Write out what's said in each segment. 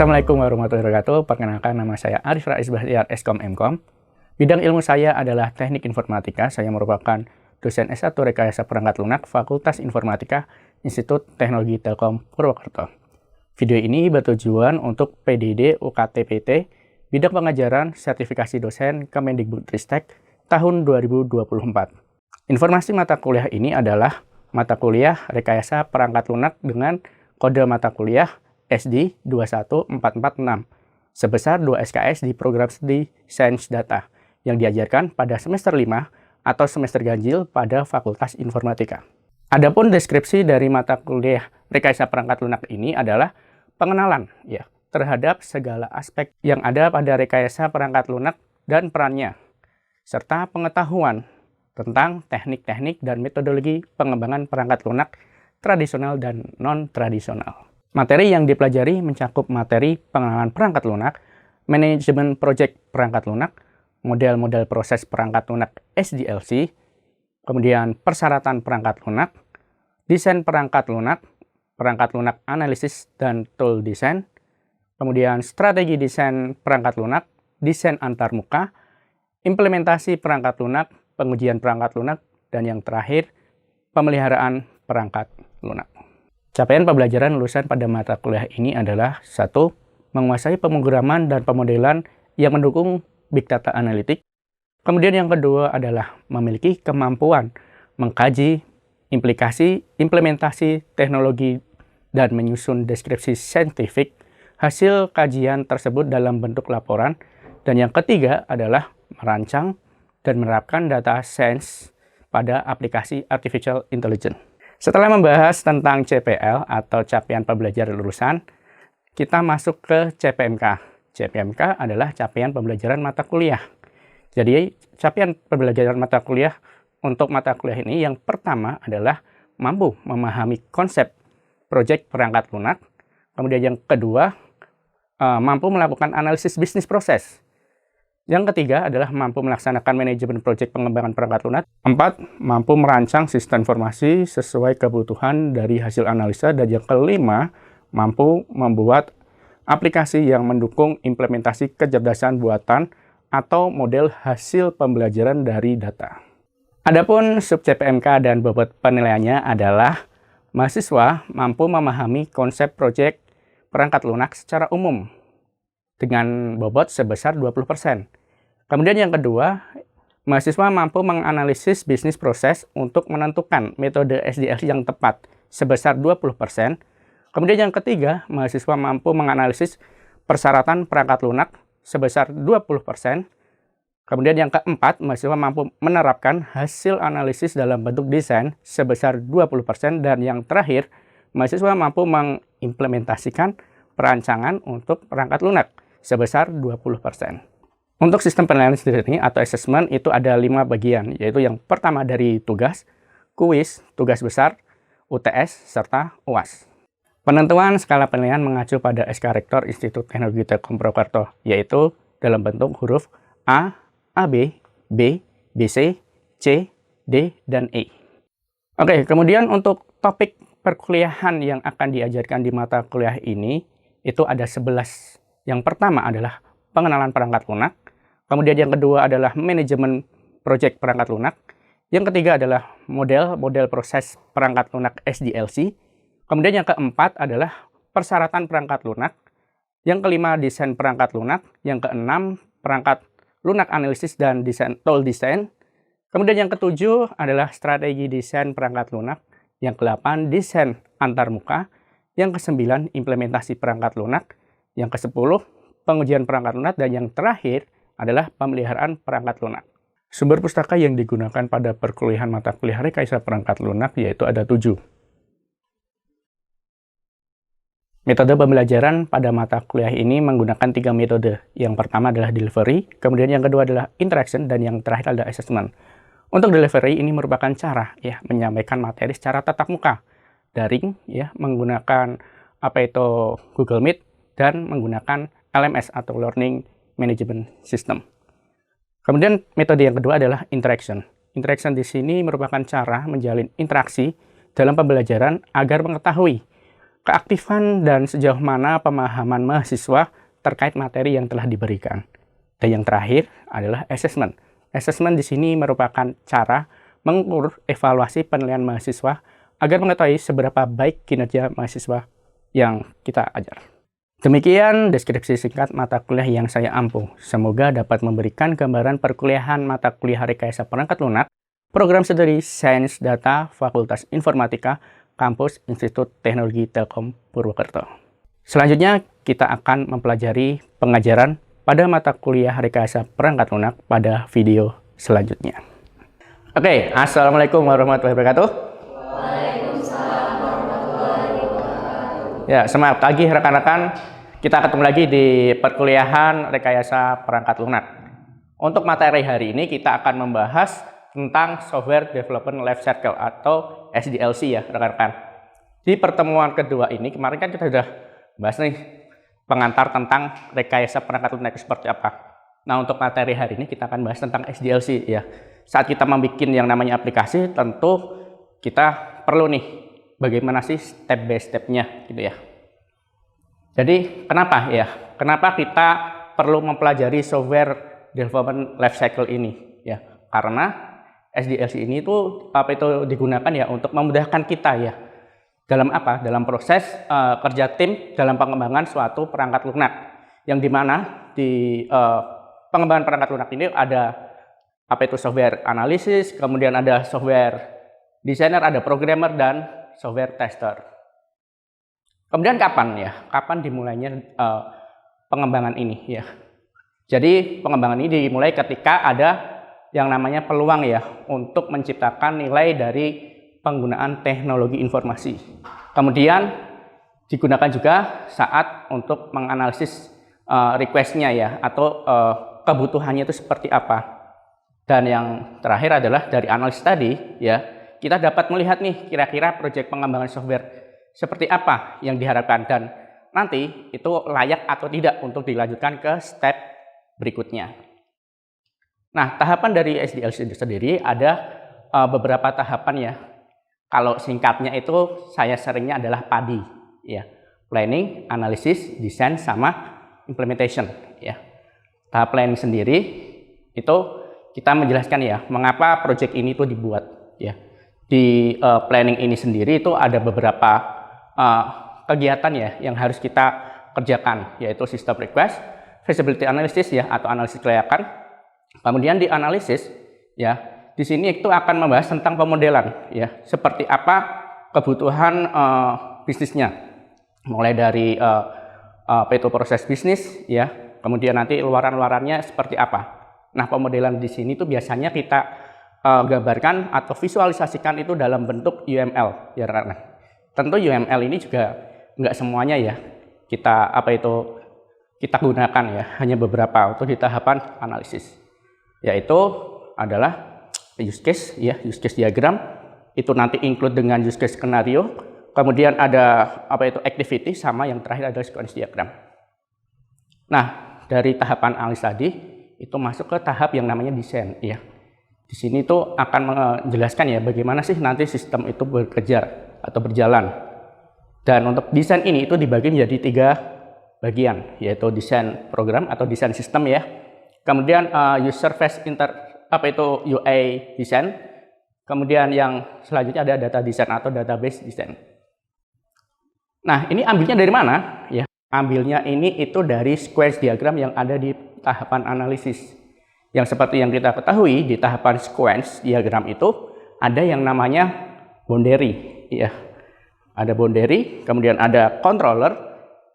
Assalamualaikum warahmatullahi wabarakatuh. Perkenalkan, nama saya Arif Rais Bahtiar, Eskom Mkom. Bidang ilmu saya adalah Teknik Informatika. Saya merupakan dosen S1 Rekayasa Perangkat Lunak Fakultas Informatika Institut Teknologi Telkom Purwokerto. Video ini bertujuan untuk PDD UKT-PT Bidang Pengajaran Sertifikasi Dosen Kemendikbudristek tahun 2024. Informasi mata kuliah ini adalah mata kuliah Rekayasa Perangkat Lunak dengan kode mata kuliah SD 21446 sebesar 2 SKS di program studi Sains Data yang diajarkan pada semester 5 atau semester ganjil pada Fakultas Informatika. Adapun deskripsi dari mata kuliah Rekayasa Perangkat Lunak ini adalah pengenalan terhadap segala aspek yang ada pada rekayasa perangkat lunak dan perannya, serta pengetahuan tentang teknik-teknik dan metodologi pengembangan perangkat lunak tradisional dan non-tradisional. Materi yang dipelajari mencakup materi pengenalan perangkat lunak, manajemen proyek perangkat lunak, model-model proses perangkat lunak SDLC, kemudian persyaratan perangkat lunak, desain perangkat lunak analisis dan tool design, kemudian strategi desain perangkat lunak, desain antarmuka, implementasi perangkat lunak, pengujian perangkat lunak, dan yang terakhir, pemeliharaan perangkat lunak. Capaian pembelajaran lulusan pada mata kuliah ini adalah 1. Menguasai pemrograman dan pemodelan yang mendukung Big Data Analytics. Kemudian yang kedua adalah memiliki kemampuan mengkaji implikasi, implementasi teknologi, dan menyusun deskripsi saintifik hasil kajian tersebut dalam bentuk laporan. Dan yang ketiga adalah merancang dan menerapkan data science pada aplikasi Artificial Intelligence. Setelah membahas tentang CPL atau capaian pembelajaran lulusan, kita masuk ke CPMK. CPMK adalah capaian pembelajaran mata kuliah. Jadi, capaian pembelajaran mata kuliah untuk mata kuliah ini yang pertama adalah mampu memahami konsep proyek perangkat lunak. Kemudian yang kedua, mampu melakukan analisis bisnis proses. Yang ketiga adalah mampu melaksanakan manajemen proyek pengembangan perangkat lunak. 4. Mampu merancang sistem informasi sesuai kebutuhan dari hasil analisa. Dan yang kelima, mampu membuat aplikasi yang mendukung implementasi kecerdasan buatan atau model hasil pembelajaran dari data. Adapun sub CPMK dan bobot penilaiannya adalah mahasiswa mampu memahami konsep proyek perangkat lunak secara umum dengan bobot sebesar 20%. Kemudian yang kedua, mahasiswa mampu menganalisis bisnis proses untuk menentukan metode SDLC yang tepat sebesar 20%. Kemudian yang ketiga, mahasiswa mampu menganalisis persyaratan perangkat lunak sebesar 20%. Kemudian yang keempat, mahasiswa mampu menerapkan hasil analisis dalam bentuk desain sebesar 20%. Dan yang terakhir, mahasiswa mampu mengimplementasikan perancangan untuk perangkat lunak sebesar 20%. Untuk sistem penilaian sendiri atau assessment itu ada 5 bagian, yaitu yang pertama dari tugas, kuis, tugas besar, UTS, serta UAS. Penentuan skala penilaian mengacu pada SK Rektor Institut Teknologi Telkom Purwokerto, yaitu dalam bentuk huruf A, AB, B, BC, C, D, dan E. Oke, kemudian untuk topik perkuliahan yang akan diajarkan di mata kuliah ini, itu ada 11. Yang pertama adalah pengenalan perangkat lunak. Kemudian yang kedua adalah manajemen proyek perangkat lunak. Yang ketiga adalah model proses perangkat lunak SDLC. Kemudian yang keempat adalah persyaratan perangkat lunak. Yang kelima, desain perangkat lunak. Yang keenam, perangkat lunak analisis dan desain tool design. Kemudian yang ketujuh adalah strategi desain perangkat lunak. Yang kedelapan, desain antarmuka. Yang kesembilan, implementasi perangkat lunak. Yang kesepuluh, pengujian perangkat lunak. Dan yang terakhir adalah pemeliharaan perangkat lunak. Sumber pustaka yang digunakan pada perkuliahan mata kuliah Rekayasa Perangkat Lunak yaitu ada 7. Metode pembelajaran pada mata kuliah ini menggunakan 3 metode. Yang pertama adalah delivery, kemudian yang kedua adalah interaction, dan yang terakhir adalah assessment. Untuk delivery ini merupakan cara menyampaikan materi secara tatap muka, daring menggunakan Google Meet dan menggunakan LMS atau Learning Management System. Kemudian metode yang kedua adalah interaction. Interaction di sini merupakan cara menjalin interaksi dalam pembelajaran agar mengetahui keaktifan dan sejauh mana pemahaman mahasiswa terkait materi yang telah diberikan. Dan yang terakhir adalah assessment. Assessment di sini merupakan cara mengukur evaluasi penilaian mahasiswa agar mengetahui seberapa baik kinerja mahasiswa yang kita ajar. Demikian deskripsi singkat mata kuliah yang saya ampuh. Semoga dapat memberikan gambaran perkuliahan mata kuliah Rekayasa Perangkat Lunak, Program Studi Sains Data, Fakultas Informatika, Kampus Institut Teknologi Telkom Purwokerto. Selanjutnya, kita akan mempelajari pengajaran pada mata kuliah Rekayasa Perangkat Lunak pada video selanjutnya. Oke, Assalamualaikum warahmatullahi wabarakatuh. Waalaikumsalam warahmatullahi wabarakatuh. Ya, semangat pagi rekan-rekan. Kita ketemu lagi di perkuliahan Rekayasa Perangkat Lunak. Untuk materi hari ini kita akan membahas tentang Software Development Life Cycle atau SDLC ya rekan-rekan. Di pertemuan kedua ini kemarin kan kita sudah bahas nih pengantar tentang rekayasa perangkat lunak seperti apa. Nah, untuk materi hari ini kita akan bahas tentang SDLC ya. Saat kita membuat yang namanya aplikasi, tentu kita perlu nih bagaimana sih step by step-nya gitu ya. Jadi kenapa ya? Kenapa kita perlu mempelajari software development life cycle ini ya? Karena SDLC ini itu digunakan ya untuk memudahkan kita ya. Dalam apa? Dalam proses kerja tim dalam pengembangan suatu perangkat lunak. Yang dimana di pengembangan perangkat lunak ini ada software analisis, kemudian ada software designer, ada programmer, dan software tester. Kemudian kapan ya? Kapan dimulainya pengembangan ini ya? Jadi pengembangan ini dimulai ketika ada yang namanya peluang ya untuk menciptakan nilai dari penggunaan teknologi informasi. Kemudian digunakan juga saat untuk menganalisis request-nya ya atau kebutuhannya itu seperti apa. Dan yang terakhir adalah dari analisis tadi ya, kita dapat melihat nih kira-kira proyek pengembangan software seperti apa yang diharapkan dan nanti itu layak atau tidak untuk dilanjutkan ke step berikutnya. Nah, tahapan dari SDLC sendiri ada beberapa tahapan ya. Kalau singkatnya itu saya seringnya adalah PADI ya. Planning, Analysis, Design, sama Implementation ya. Tahap planning sendiri itu kita menjelaskan ya mengapa proyek ini tuh dibuat ya. Di planning ini sendiri itu ada beberapa kegiatan ya yang harus kita kerjakan, yaitu system request, feasibility analysis ya atau analisis kelayakan. Kemudian di analisis ya, di sini itu akan membahas tentang pemodelan ya, seperti apa kebutuhan bisnisnya, mulai dari proses bisnis ya, kemudian nanti luaran-luarannya seperti apa. Nah, pemodelan di sini tuh biasanya kita gambarkan atau visualisasikan itu dalam bentuk UML ya rekan-rekan. Tentu UML ini juga nggak semuanya ya kita gunakan ya, hanya beberapa untuk di tahapan analisis, yaitu adalah use case ya, use case diagram itu nanti include dengan use case skenario, kemudian ada activity, sama yang terakhir adalah sequence diagram. Nah, dari tahapan analisis tadi itu masuk ke tahap yang namanya desain ya. Di sini tuh akan menjelaskan ya bagaimana sih nanti sistem itu bekerja atau berjalan. Dan untuk desain ini itu dibagi menjadi 3 bagian, yaitu desain program atau desain sistem ya. Kemudian user face UI design. Kemudian yang selanjutnya ada data design atau database design. Nah, ini ambilnya dari mana ya? Ambilnya ini itu dari sequence diagram yang ada di tahapan analisis. Yang seperti yang kita ketahui di tahapan sequence diagram itu ada yang namanya boundary ya. Ada boundary, kemudian ada controller,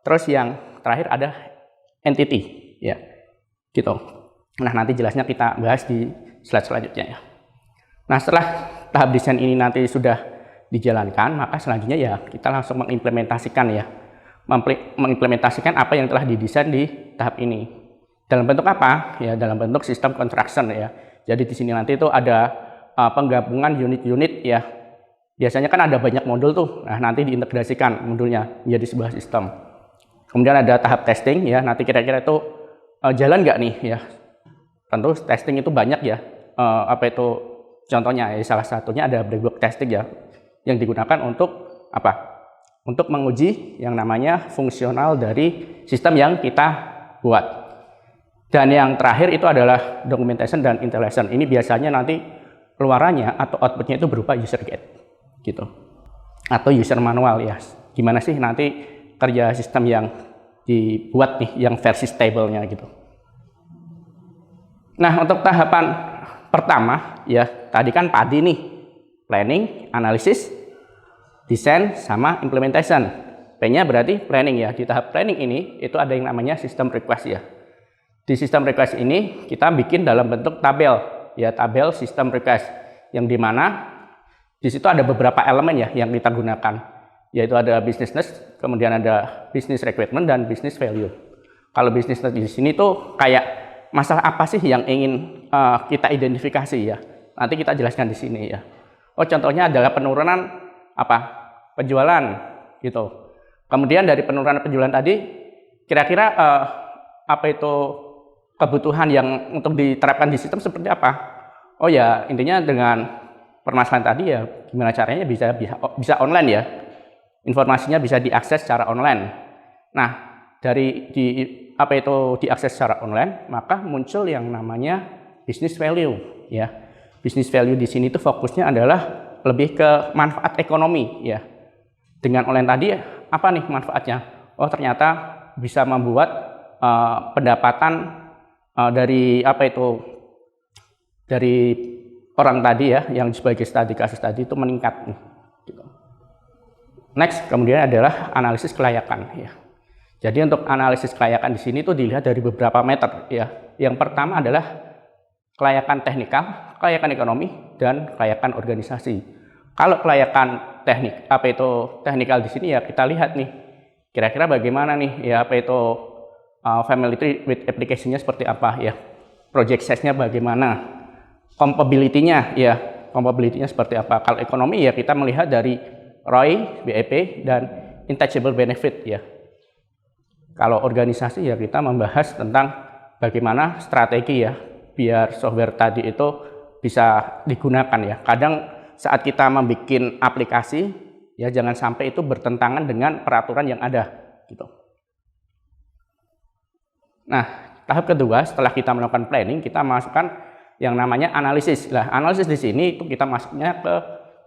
terus yang terakhir ada entity ya. Gitu. Nah, nanti jelasnya kita bahas di slide selanjutnya ya. Nah, setelah tahap desain ini nanti sudah dijalankan, maka selanjutnya ya kita langsung mengimplementasikan ya. Mengimplementasikan apa yang telah didesain di tahap ini. Dalam bentuk apa? Ya, dalam bentuk sistem construction ya. Jadi di sini nanti itu ada penggabungan unit-unit ya. Biasanya kan ada banyak modul tuh. Nah, nanti diintegrasikan modulnya menjadi sebuah sistem. Kemudian ada tahap testing ya. Nanti kira-kira itu jalan nggak nih ya. Tentu testing itu banyak ya. Contohnya ya, salah satunya ada black box testing ya, yang digunakan untuk apa? untuk menguji yang namanya fungsional dari sistem yang kita buat. Dan yang terakhir itu adalah documentation dan installation. Ini biasanya nanti keluarannya atau outputnya itu berupa user guide gitu, atau user manual ya. Gimana sih nanti kerja sistem yang dibuat nih, yang versi stable-nya gitu. Nah, untuk tahapan pertama ya, tadi kan tadi nih, planning, analisis, desain, sama implementation. P-nya berarti planning ya. Di tahap planning ini itu ada yang namanya system request ya. Di system request ini kita bikin dalam bentuk tabel ya, tabel system request yang dimana di situ ada beberapa elemen ya yang kita gunakan, yaitu ada business need, kemudian ada business requirement dan business value. Kalau business need di sini tuh kayak masalah apa sih yang ingin kita identifikasi ya. Nanti kita jelaskan di sini ya. Oh, contohnya adalah penurunan penjualan gitu. Kemudian dari penurunan penjualan tadi kira-kira kebutuhan yang untuk diterapkan di sistem seperti apa? Oh ya, intinya dengan permasalahan tadi ya, gimana caranya bisa online ya. Informasinya bisa diakses secara online. Nah, dari diakses secara online, maka muncul yang namanya business value ya. Business value di sini tuh fokusnya adalah lebih ke manfaat ekonomi ya. Dengan online tadi apa nih manfaatnya? Oh, ternyata bisa membuat pendapatan dari dari orang tadi ya, yang sebagai kasus tadi itu meningkat nih. Gitu. Next, kemudian adalah analisis kelayakan ya. Jadi untuk analisis kelayakan di sini tuh dilihat dari beberapa meter ya. Yang pertama adalah kelayakan teknikal, kelayakan ekonomi, dan kelayakan organisasi. Kalau kelayakan teknikal di sini ya kita lihat nih, kira-kira bagaimana nih ya familiarity with application-nya seperti apa ya, project size-nya bagaimana, compatibility-nya ya, compatibility-nya seperti apa. Kalau ekonomi ya kita melihat dari ROI, BEP, dan intangible benefit ya. Kalau organisasi ya kita membahas tentang bagaimana strategi ya, biar software tadi itu bisa digunakan ya. Kadang saat kita membuat aplikasi ya jangan sampai itu bertentangan dengan peraturan yang ada gitu. Nah, tahap kedua setelah kita melakukan planning, kita masukkan yang namanya analisis. Nah, analisis di sini itu kita masuknya ke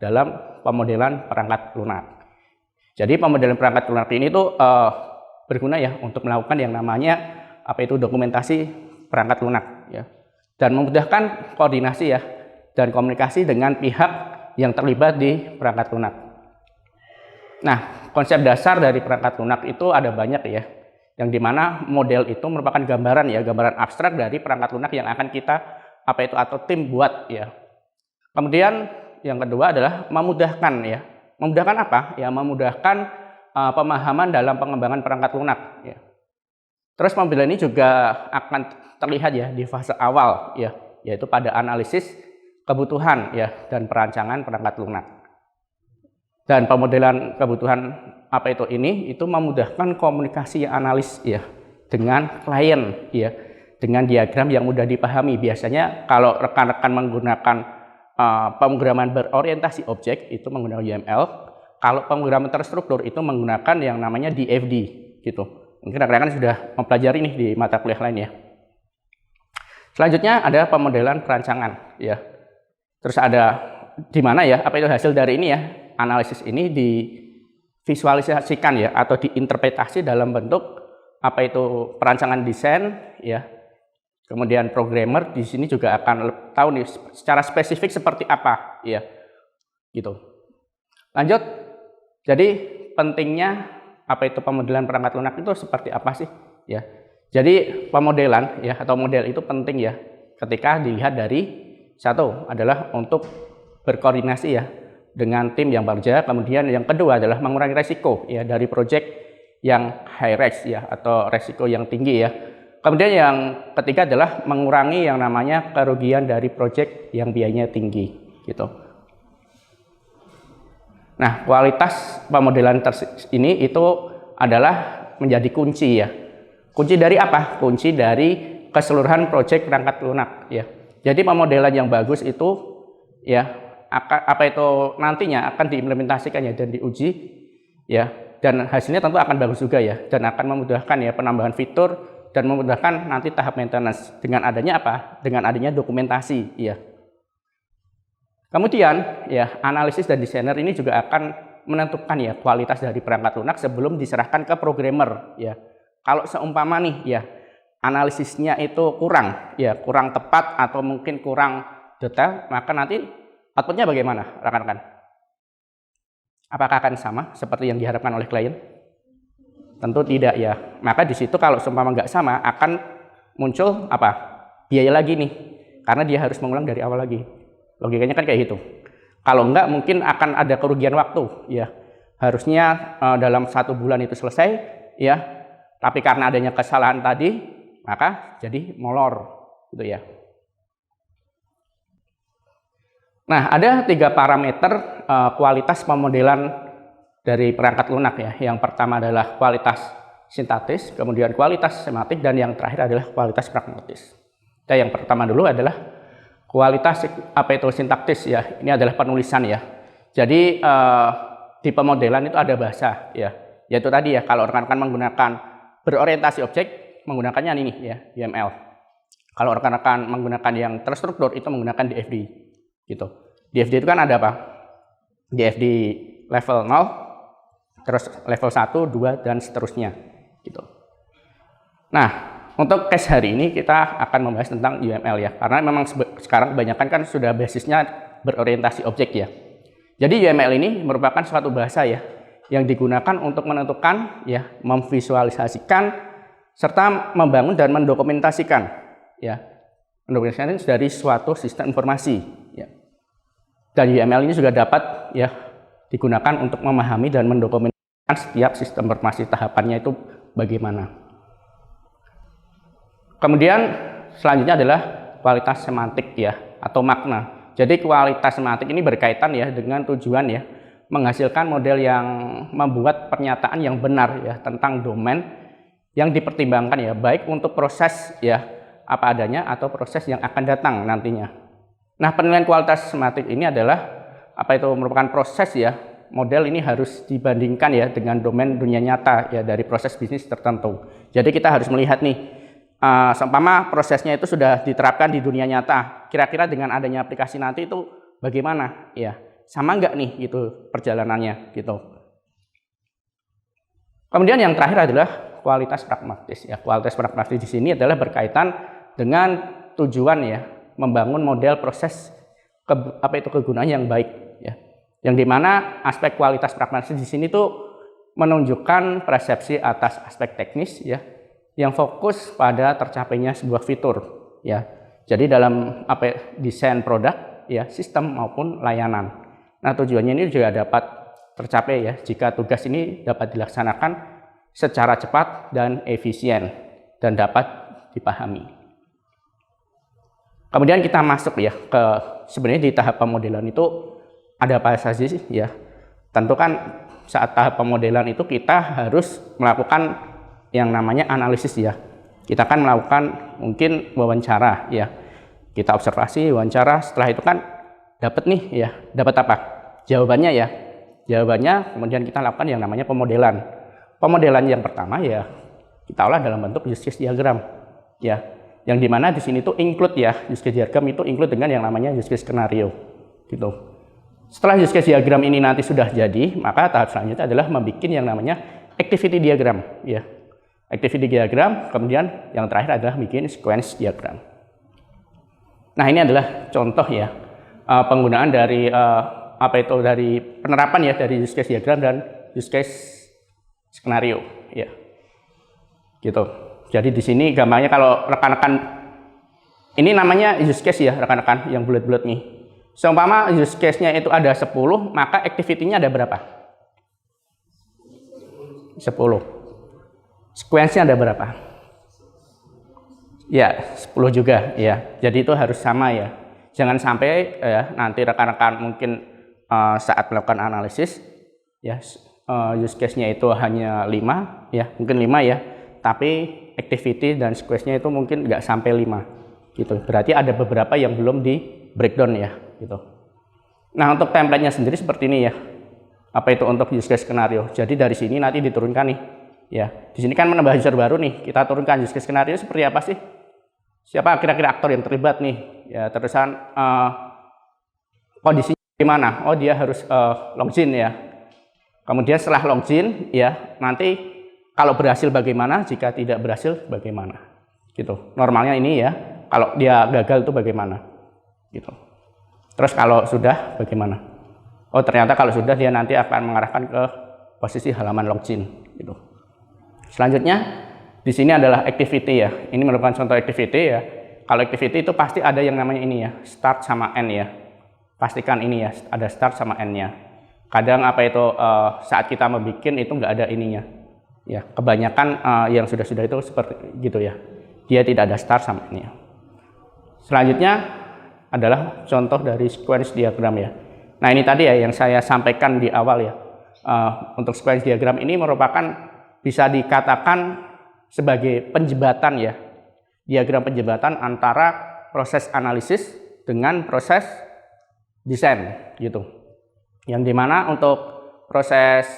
dalam pemodelan perangkat lunak. Jadi pemodelan perangkat lunak ini tuh berguna ya untuk melakukan yang namanya dokumentasi perangkat lunak ya, dan memudahkan koordinasi ya dan komunikasi dengan pihak yang terlibat di perangkat lunak. Nah, konsep dasar dari perangkat lunak itu ada banyak ya, yang dimana model itu merupakan gambaran abstrak dari perangkat lunak yang akan kita atau tim buat ya. Kemudian yang kedua adalah memudahkan ya. Memudahkan apa? Ya memudahkan pemahaman dalam pengembangan perangkat lunak ya. Terus model ini juga akan terlihat ya di fase awal ya, yaitu pada analisis kebutuhan ya dan perancangan perangkat lunak. Dan pemodelan kebutuhan ini itu memudahkan komunikasi analis ya dengan klien ya, dengan diagram yang mudah dipahami. Biasanya kalau rekan-rekan menggunakan pemrograman berorientasi objek itu menggunakan UML. Kalau pemrograman terstruktur itu menggunakan yang namanya DFD gitu. Mungkin rekan-rekan sudah mempelajari nih di mata kuliah lain ya. Selanjutnya ada pemodelan perancangan ya. Terus ada di mana ya hasil dari ini ya, analisis ini divisualisasikan ya atau diinterpretasi dalam bentuk perancangan desain ya. Kemudian programmer di sini juga akan tahu nih secara spesifik seperti apa ya. Gitu. Lanjut. Jadi pentingnya pemodelan perangkat lunak itu seperti apa sih ya. Jadi pemodelan ya atau model itu penting ya ketika dilihat dari satu adalah untuk berkoordinasi ya dengan tim yang bekerja. Kemudian yang kedua adalah mengurangi resiko ya dari proyek yang high risk ya atau resiko yang tinggi ya. Kemudian yang ketiga adalah mengurangi yang namanya kerugian dari proyek yang biayanya tinggi gitu. Nah, kualitas pemodelan ini itu adalah menjadi kunci ya. Kunci dari apa? Kunci dari keseluruhan proyek perangkat lunak ya. Jadi pemodelan yang bagus itu ya nantinya akan diimplementasikan ya dan diuji ya Dan hasilnya tentu akan bagus juga ya, dan akan memudahkan ya penambahan fitur dan memudahkan nanti tahap maintenance dengan adanya apa? Dengan adanya dokumentasi ya. Kemudian ya analisis dan desainer ini juga akan menentukan ya kualitas dari perangkat lunak sebelum diserahkan ke programmer ya. Kalau seumpama nih ya analisisnya itu kurang tepat atau mungkin kurang detail, maka nanti outputnya bagaimana rekan-rekan? Apakah akan sama seperti yang diharapkan oleh klien? Tentu tidak ya. Maka di situ kalau seumpama nggak sama akan muncul apa? Biaya lagi nih, karena dia harus mengulang dari awal lagi. Logikanya kan kayak gitu. Kalau enggak mungkin akan ada kerugian waktu ya. Harusnya dalam 1 bulan itu selesai ya. Tapi karena adanya kesalahan tadi, maka jadi molor gitu ya. Nah, ada 3 parameter kualitas pemodelan dari perangkat lunak ya. Yang pertama adalah kualitas sintaktis, kemudian kualitas semantik, dan yang terakhir adalah kualitas pragmatis. Nah, yang pertama dulu adalah kualitas sintaktis ya. Ini adalah penulisan ya. Jadi di pemodelan itu ada bahasa ya. Yaitu tadi ya, kalau rekan-rekan menggunakan berorientasi objek, menggunakannya ini ya, UML. Kalau rekan-rekan menggunakan yang terstruktur itu menggunakan DFD. Gitu. DFD itu kan ada apa? DFD level 0, terus level 1, 2, dan seterusnya. Gitu. Nah, untuk case hari ini kita akan membahas tentang UML ya, karena memang sekarang kebanyakan kan sudah basisnya berorientasi objek ya. Jadi UML ini merupakan suatu bahasa ya, yang digunakan untuk menentukan ya, memvisualisasikan, serta membangun dan mendokumentasikan ya, mendokumentasikan dari suatu sistem informasi ya. Dan UML ini juga dapat ya digunakan untuk memahami dan mendokumentasikan setiap sistem informasi tahapannya itu bagaimana. Kemudian selanjutnya adalah kualitas semantik ya, atau makna. Jadi kualitas semantik ini berkaitan ya dengan tujuan ya menghasilkan model yang membuat pernyataan yang benar ya tentang domain yang dipertimbangkan ya, baik untuk proses ya apa adanya atau proses yang akan datang nantinya. Nah, penilaian kualitas semantik ini adalah merupakan proses ya, model ini harus dibandingkan ya dengan domain dunia nyata ya dari proses bisnis tertentu. Jadi kita harus melihat nih, seumpama prosesnya itu sudah diterapkan di dunia nyata, kira-kira dengan adanya aplikasi nanti itu bagaimana ya, sama nggak nih gitu perjalanannya gitu. Kemudian yang terakhir adalah kualitas pragmatis ya. Kualitas pragmatis di sini adalah berkaitan dengan tujuan ya, membangun model proses kegunaan yang baik ya. Yang dimana aspek kualitas pragmatis di sini tuh menunjukkan persepsi atas aspek teknis ya, yang fokus pada tercapainya sebuah fitur ya. Jadi dalam desain produk ya, sistem maupun layanan. Nah, tujuannya ini juga dapat tercapai ya jika tugas ini dapat dilaksanakan secara cepat dan efisien dan dapat dipahami. Kemudian kita masuk ya ke sebenarnya di tahap pemodelan itu ada apa saja sih ya. Tentu kan saat tahap pemodelan itu kita harus melakukan yang namanya analisis ya. Kita kan melakukan mungkin wawancara ya. Kita observasi, wawancara, setelah itu kan dapat nih ya, dapat apa? Jawabannya ya. Jawabannya kemudian kita lakukan yang namanya pemodelan. Pemodelan yang pertama ya kita olah dalam bentuk use case diagram ya. Yang dimana di sini tuh include ya, use case diagram itu include dengan yang namanya use case skenario gitu. Setelah use case diagram ini nanti sudah jadi, maka tahap selanjutnya adalah membuat yang namanya activity diagram ya. Activity diagram, kemudian yang terakhir adalah bikin sequence diagram. Nah, ini adalah contoh ya penggunaan dari dari penerapan ya dari use case diagram dan use case skenario ya. Gitu. Jadi di sini gambarnya kalau rekan-rekan ini namanya use case ya rekan-rekan yang bulat-bulat nih. Seumpama use case-nya itu ada 10, maka activity-nya ada berapa? 10. Sequence-nya ada berapa? Ya, 10 juga ya. Jadi itu harus sama ya. Jangan sampai ya nanti rekan-rekan mungkin saat melakukan analisis ya use case-nya itu hanya 5 ya, mungkin 5 ya. Tapi activity dan sequence-nya itu mungkin nggak sampai 5 gitu. Berarti ada beberapa yang belum di breakdown ya gitu. Nah, untuk template-nya sendiri seperti ini ya. apa itu untuk use case skenario. Jadi dari sini nanti diturunkan nih. Ya, di sini kan menambah user baru nih. Kita turunkan use case skenario seperti apa sih? Siapa kira-kira aktor yang terlibat nih? Ya, terusan kondisinya gimana? Oh, dia harus login ya. Kemudian setelah login ya, nanti kalau berhasil bagaimana, jika tidak berhasil bagaimana. Gitu. Normalnya ini ya. Kalau dia gagal itu bagaimana? Gitu. Terus kalau sudah bagaimana? Oh, ternyata kalau sudah dia nanti akan mengarahkan ke posisi halaman login gitu. Selanjutnya di sini adalah activity ya. Ini merupakan contoh activity ya. Kalau activity itu pasti ada yang namanya ini ya, start sama end ya. Pastikan ini ya, ada start sama end-nya. Kadang apa itu saat kita membuat itu nggak ada ininya. Ya, kebanyakan yang sudah-sudah itu seperti gitu ya. Dia tidak ada start sama end-nya. Selanjutnya adalah contoh dari sequence diagram ya. Nah, ini tadi ya yang saya sampaikan di awal ya. Untuk sequence diagram ini merupakan bisa dikatakan sebagai penjembatan ya. Diagram penjembatan antara proses analisis dengan proses desain gitu. Yang dimana untuk proses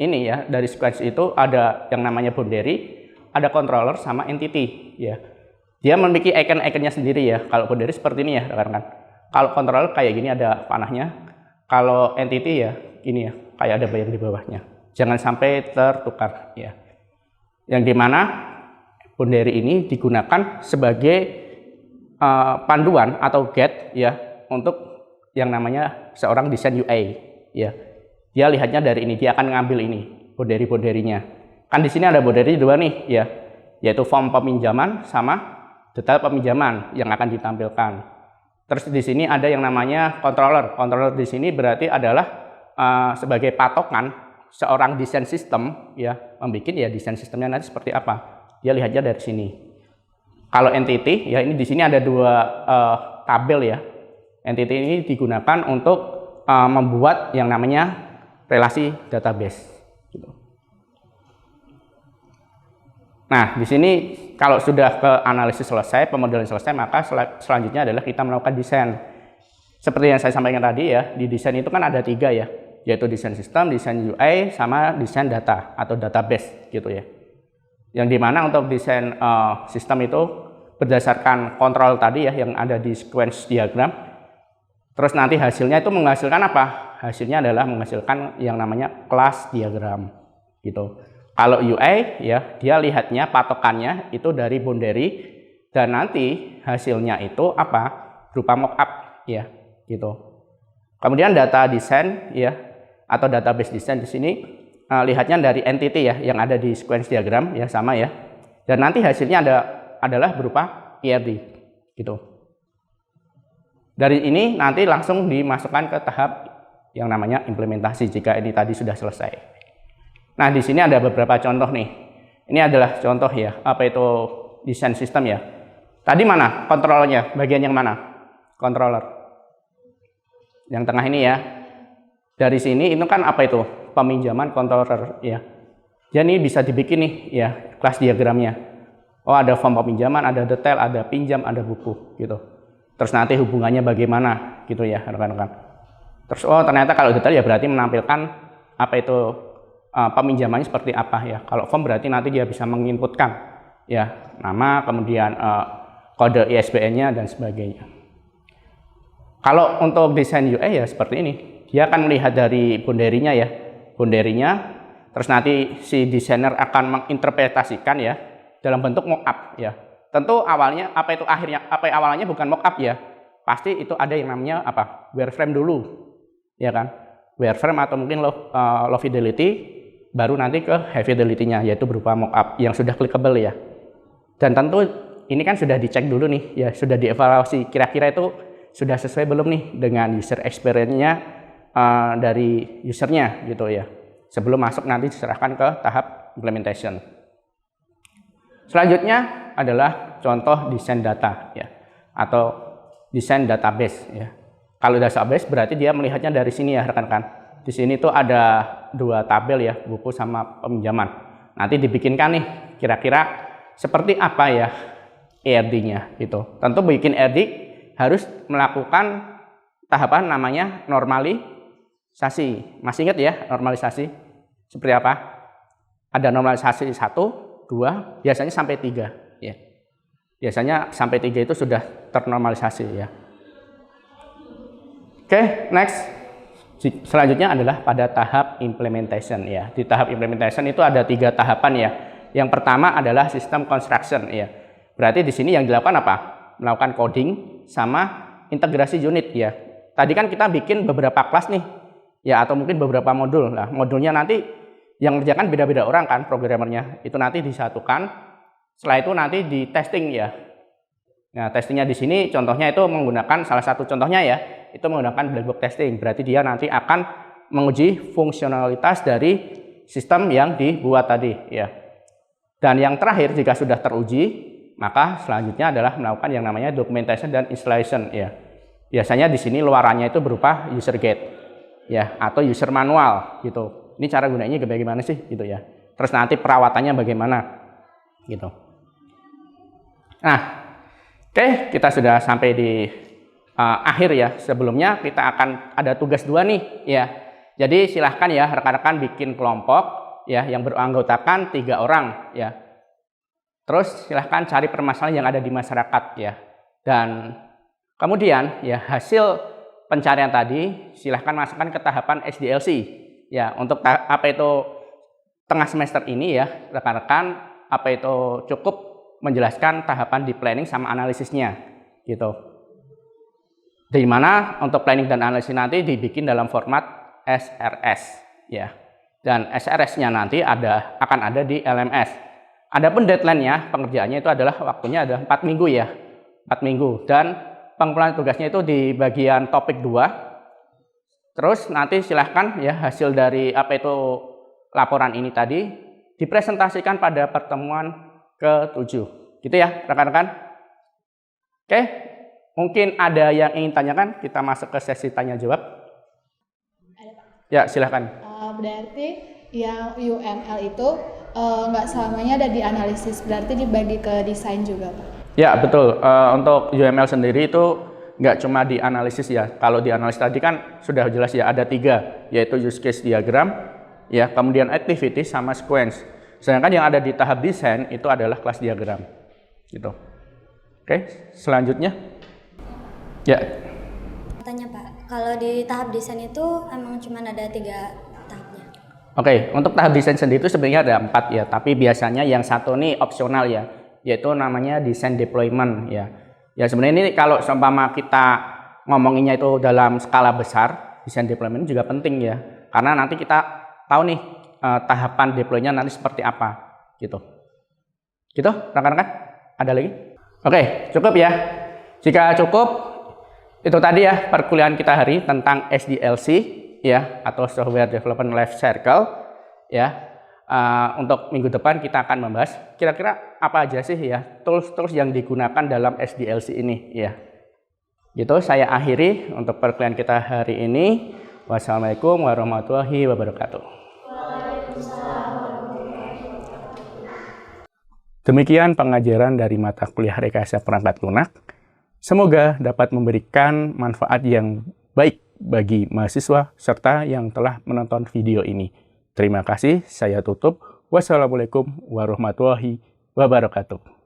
ini ya dari sequence itu ada yang namanya boundary, ada controller sama entity ya. Dia memiliki icon-iconnya sendiri ya. Kalau boundary seperti ini ya rekan-rekan. Kalau controller kayak gini ada panahnya. Kalau entity ya ini ya kayak ada bayang di bawahnya. Jangan sampai tertukar ya. Yang dimana boundary ini digunakan sebagai panduan atau guide ya untuk yang namanya seorang desain UI ya. Dia lihatnya dari ini, dia akan ngambil ini boundary-boundary-nya. Kan di sini ada boundary dua nih ya, yaitu form peminjaman sama detail peminjaman yang akan ditampilkan. Terus di sini ada yang namanya controller. Controller di sini berarti adalah sebagai patokan seorang desain sistem ya, membuat ya desain sistemnya nanti seperti apa. Dia lihatnya dari sini. Kalau entity ya ini di sini ada dua tabel ya. Entity ini digunakan untuk membuat yang namanya relasi database. Gitu. Nah, di sini kalau sudah ke analisis selesai, pemodelan selesai, maka selanjutnya adalah kita melakukan desain. Seperti yang saya sampaikan tadi ya, di desain itu kan ada 3 ya, yaitu desain sistem, desain UI, sama desain data atau database gitu ya. Yang dimana untuk desain sistem itu berdasarkan kontrol tadi ya yang ada di sequence diagram. Terus nanti hasilnya itu menghasilkan apa? Hasilnya adalah menghasilkan yang namanya kelas diagram gitu. Kalau UI ya dia lihatnya patokannya itu dari boundary dan nanti hasilnya itu apa? Berupa mockup ya gitu. Kemudian data desain ya atau database design di sini lihatnya dari entity ya yang ada di sequence diagram ya sama ya. Dan nanti hasilnya adalah berupa ERD gitu. Dari ini nanti langsung dimasukkan ke tahap yang namanya implementasi jika ini tadi sudah selesai. Nah, di sini ada beberapa contoh nih. Ini adalah contoh ya, apa itu desain sistem ya. Tadi mana kontrolnya? Bagian yang mana? Controller. Yang tengah ini ya. Dari sini itu kan apa itu? Peminjaman controller ya. Jadi bisa dibikin nih ya, kelas diagramnya. Oh, ada form peminjaman, ada detail, ada pinjam, ada buku gitu. Terus nanti hubungannya bagaimana gitu ya, rekan-rekan. Terus oh, ternyata kalau detail ya berarti menampilkan apa itu peminjamannya seperti apa ya. Kalau form berarti nanti dia bisa menginputkan ya nama, kemudian kode ISBN-nya dan sebagainya. Kalau untuk desain UI ya seperti ini. Dia akan melihat dari boundary-nya ya. Boundary-nya terus nanti si desainer akan menginterpretasikan ya dalam bentuk mockup ya. Tentu awalnya apa awalnya bukan mockup ya. Pasti itu ada yang namanya apa? Wireframe dulu. Ya kan? Wireframe atau mungkin low fidelity baru nanti ke high fidelity-nya yaitu berupa mockup yang sudah clickable ya. Dan tentu ini kan sudah dicek dulu nih ya, sudah dievaluasi kira-kira itu sudah sesuai belum nih dengan user experience-nya dari usernya gitu ya. Sebelum masuk nanti diserahkan ke tahap implementation. Selanjutnya adalah contoh desain data ya atau desain database ya. Kalau database berarti dia melihatnya dari sini ya rekan-rekan. Di sini tuh ada 2 tabel ya, buku sama peminjaman. Nanti dibikinkan nih kira-kira seperti apa ya ERD-nya gitu. Tentu bikin ERD harus melakukan tahapan namanya Masih ingat ya normalisasi? Seperti apa? Ada normalisasi 1, 2, biasanya sampai 3. Ya. Biasanya sampai 3 itu sudah ternormalisasi ya. Oke, next. Selanjutnya adalah pada tahap implementation ya. Di tahap implementation itu ada 3 tahapan ya. Yang pertama adalah sistem construction ya. Berarti di sini yang dilakukan apa? Melakukan coding sama integrasi unit ya. Tadi kan kita bikin beberapa kelas nih ya, atau mungkin beberapa modul. Nah, modulnya nanti yang mengerjakan beda-beda orang kan programmernya. Itu nanti disatukan. Setelah itu nanti di testing ya. Nah, testingnya di sini contohnya itu menggunakan salah satu contohnya ya, itu menggunakan black box testing. Berarti dia nanti akan menguji fungsionalitas dari sistem yang dibuat tadi ya. Dan yang terakhir, jika sudah teruji, maka selanjutnya adalah melakukan yang namanya documentation dan installation ya. Biasanya di sini luarannya itu berupa user guide ya, atau user manual gitu. Ini cara gunanya bagaimana sih gitu ya. Terus nanti perawatannya bagaimana gitu. Nah, oke, kita sudah sampai di akhir ya. Sebelumnya kita akan ada tugas 2 nih ya. Jadi silahkan ya rekan-rekan bikin kelompok ya yang beranggotakan 3 orang ya. Terus silahkan cari permasalahan yang ada di masyarakat ya. Dan kemudian ya hasil pencarian tadi silahkan masukkan ke tahapan SDLC ya. Untuk apa itu tengah semester ini ya rekan-rekan, apa itu cukup menjelaskan tahapan di planning sama analisisnya gitu. Di mana untuk planning dan analisis nanti dibikin dalam format SRS ya. Dan SRS-nya nanti akan ada di LMS. Adapun deadline-nya, pengerjaannya itu adalah waktunya ada 4 minggu ya. 4 minggu. Dan pengumpulan tugasnya itu di bagian topik 2. Terus nanti silahkan ya hasil dari apa itu laporan ini tadi dipresentasikan pada pertemuan ke-7. Gitu ya rekan-rekan. Oke, mungkin ada yang ingin tanyakan, kita masuk ke sesi tanya jawab. Ya, silahkan. Berarti yang UML itu nggak selamanya ada di analisis, berarti dibagi ke desain juga, Pak? Ya, betul. Untuk UML sendiri itu nggak cuma di analisis ya. Kalau di analisis tadi kan sudah jelas ya, ada 3, yaitu use case diagram, ya, kemudian activity sama sequence. Sedangkan yang ada di tahap desain itu adalah kelas diagram. Gitu. Oke, selanjutnya. Ya. Tanya Pak, kalau di tahap desain itu emang cuma ada 3 tahapnya? Oke, untuk tahap desain sendiri itu sebenarnya ada 4 ya, tapi biasanya yang satu nih opsional ya, yaitu namanya desain deployment ya. Ya sebenarnya ini kalau seumpama kita ngomonginnya itu dalam skala besar, desain deployment juga penting ya, karena nanti kita tahu nih tahapan deploy-nya nanti seperti apa gitu. Gitu, rekan-rekan? Ada lagi? Oke, cukup ya. Jika cukup, itu tadi ya perkuliahan kita hari tentang SDLC ya, atau Software Development Life Cycle ya. Untuk minggu depan kita akan membahas kira-kira apa aja sih ya tools-tools yang digunakan dalam SDLC ini ya. Gitu, saya akhiri untuk perkuliahan kita hari ini. Wassalamualaikum warahmatullahi wabarakatuh. Demikian pengajaran dari mata kuliah Rekayasa Perangkat Lunak. Semoga dapat memberikan manfaat yang baik bagi mahasiswa serta yang telah menonton video ini. Terima kasih, saya tutup. Wassalamualaikum warahmatullahi wabarakatuh.